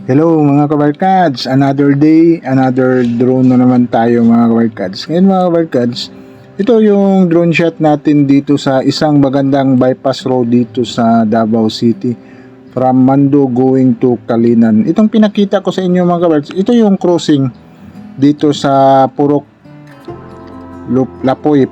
Hello mga kabarkads, another day, another drone na naman tayo mga kabarkads. Ngayon mga kabarkads, ito yung drone shot natin dito sa isang magandang bypass road dito sa Davao City. From Mando going to Kalinan. Itong pinakita ko sa inyo mga kabarkads, ito yung crossing dito sa Purok Lapoy.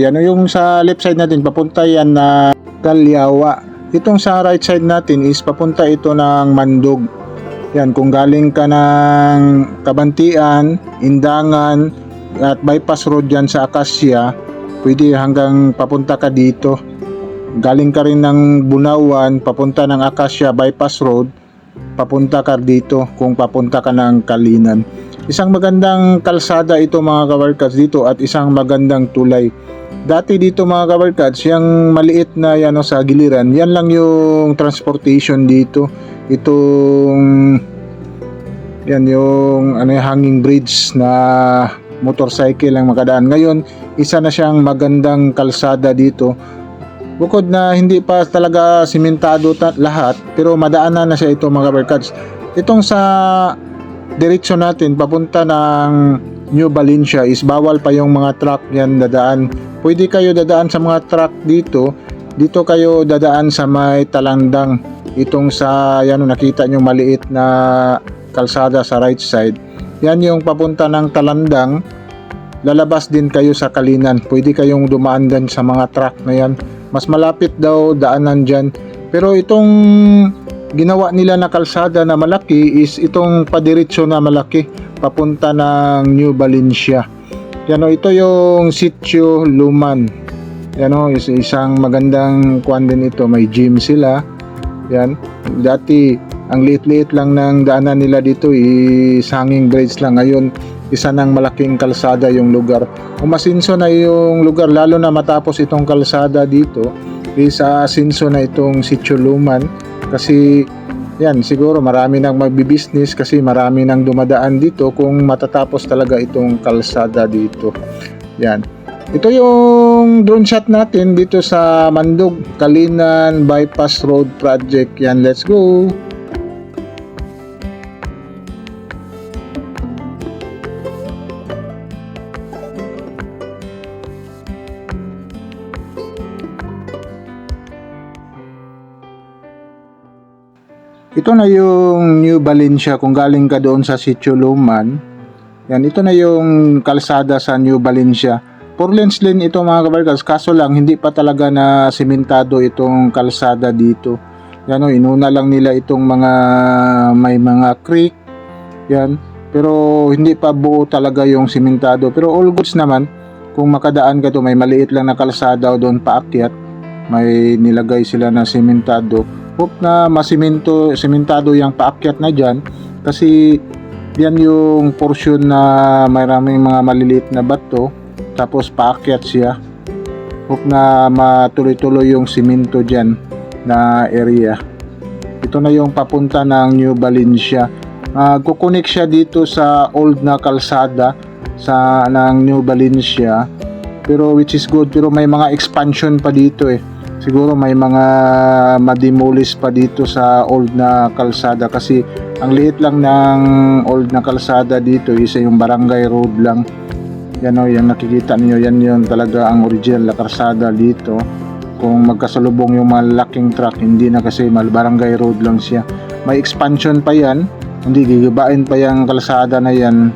Ano yung sa left side natin, papunta yan na Kalyawa. Itong sa right side natin is papunta ito ng Mandog. Yan, kung galing ka ng Kabantian, Indangan, at bypass road dyan sa Acacia, pwede hanggang papunta ka dito. Galing ka rin ng Bunawan, papunta ng Acacia bypass road, papunta ka dito kung papunta ka ng Kalinan. Isang magandang kalsada ito mga kabarkads dito at isang magandang tulay. Dati dito mga kabarkads, yung maliit na yan sa giliran, yan lang yung transportation dito. Itong yan yung hanging bridge na motorcycle ang makadaan. Ngayon, isa na siyang magandang kalsada dito. Bukod na hindi pa talaga simentado lahat, pero madaanan na siya ito mga kabarkads. Itong sa direksyon natin papunta ng New Valencia is bawal pa yung mga truck yan dadaan. Pwede kayo dadaan sa mga truck dito. Dito kayo dadaan sa may Talandang. Itong sa nakita nyo maliit na kalsada sa right side. Yan yung papunta ng Talandang. Lalabas din kayo sa Kalinan. Pwede kayong dumaan din sa mga truck na yan. Mas malapit daw daanan dyan. Pero itong ginawa nila na kalsada na malaki is itong padiretso na malaki papunta ng New Valencia. Ito yung Sitio Luman. Isang magandang kuan din ito. May gym sila. Yan. Dati ang liit-liit lang ng daanan nila dito is hanging bridge lang. Ngayon isa ng malaking kalsada yung lugar. Umasinso na yung lugar, lalo na matapos itong kalsada dito is asinso na itong Sitio Luman. Kasi yan, siguro marami nang magbi-business kasi marami nang dumadaan dito kung matatapos talaga itong kalsada dito. Yan. Ito yung drone shot natin dito sa Mandog, Kalinan Bypass Road Project. Yan, let's go! Ito na yung New Valencia kung galing ka doon sa Sitio Luman. Yan, ito na yung kalsada sa New Valencia. 4 lanes lane ito mga kabarkads, kaso lang hindi pa talaga na simentado itong kalsada dito. Yan inuna lang nila itong may mga creek. Yan, pero hindi pa buo talaga yung simentado. Pero all goods naman, kung makadaan ka to, may maliit lang na kalsada doon paakyat. May nilagay sila na simentado. Hope na simentado yung paakyat na dyan kasi yan yung portion na maraming mga maliliit na bato tapos paakyat siya. Hope na matuloy-tuloy yung simento dyan na area. Ito na yung papunta ng New Valencia. Kukunik siya dito sa old na kalsada ng New Valencia, pero which is good, pero may mga expansion pa dito siguro may mga mademolish pa dito sa old na kalsada kasi ang liit lang ng old na kalsada dito, isa yung barangay road lang. Yan yung nakikita niyo, yan yun talaga ang original na kalsada dito. Kung magkasalubong yung malaking truck, hindi na kasi barangay road lang siya. May expansion pa yan, hindi gigibain pa yung kalsada na yan,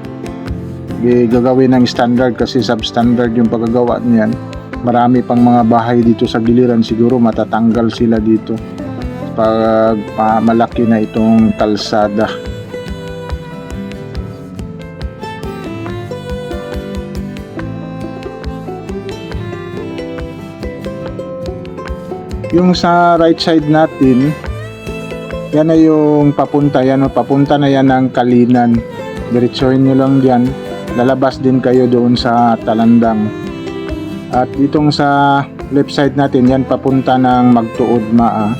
gagawin ng standard kasi substandard yung paggagawa niyan. Marami pang mga bahay dito sa giliran, siguro matatanggal sila dito pag malaki na itong kalsada. Yung sa right side natin, yan na yung papunta, papunta na yan ng Kalinan. Diretsohin nyo lang dyan, lalabas din kayo doon sa Talandang. At itong sa left side natin, yan papunta ng Magtuod Maa.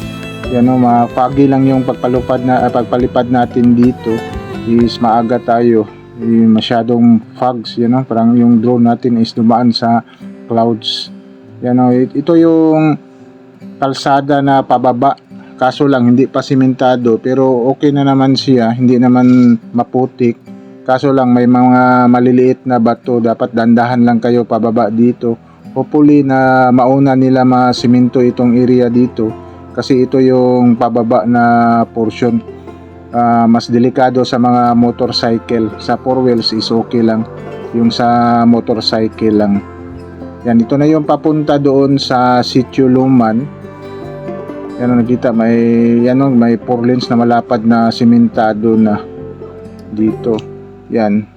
Yan foggy lang yung pagpalipad natin dito is maaga tayo. Masyadong fogs, parang yung drone natin is dumaan sa clouds. Ito yung kalsada na pababa kaso lang hindi pa simentado, pero okay na naman siya, hindi naman maputik. Kaso lang may mga maliliit na bato, dapat dandahan lang kayo pababa dito. Hopefully na mauna nila masimento itong area dito, kasi ito yung pababa na portion. Mas delikado sa mga motorcycle. Sa 4 wheels is okay lang, yung sa motorcycle lang. Yan, ito na yung papunta doon sa Sitio Luman. Yan, nakita may 4 lanes na malapad na simentado na dito. Yan.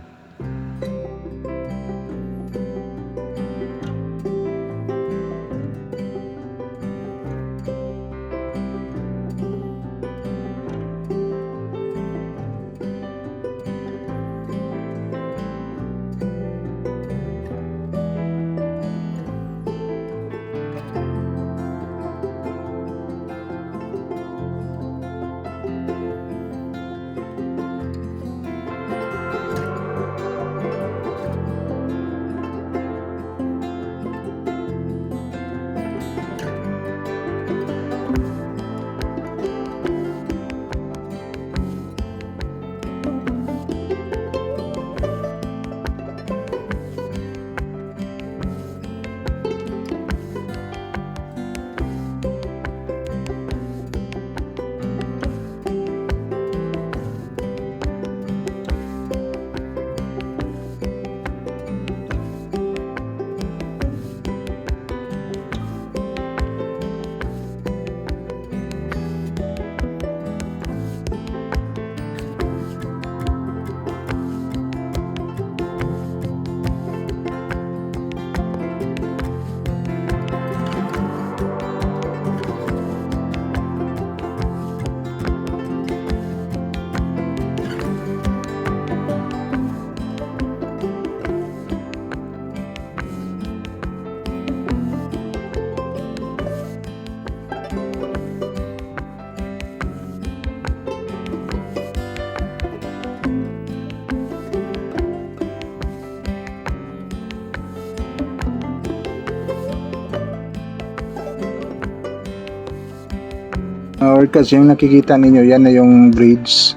Kasi yung nakikita ninyo, yan na yung bridge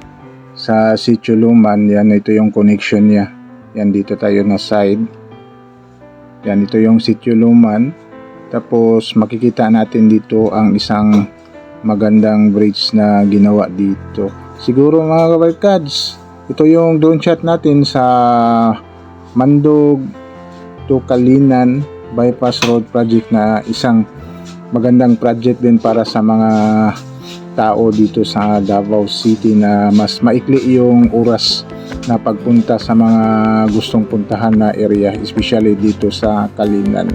sa Sitio Luman. Yan, ito yung connection niya. Yan, dito tayo na side. Yan, ito yung Sitio Luman. Tapos makikita natin dito ang isang magandang bridge na ginawa dito. Siguro mga kabarkads, ito yung drone shot natin sa Mandog to Kalinan Bypass Road Project, na isang magandang project din para sa mga tao dito sa Davao City, na mas maikli yung oras na pagpunta sa mga gustong puntahan na area, especially dito sa Kalinan.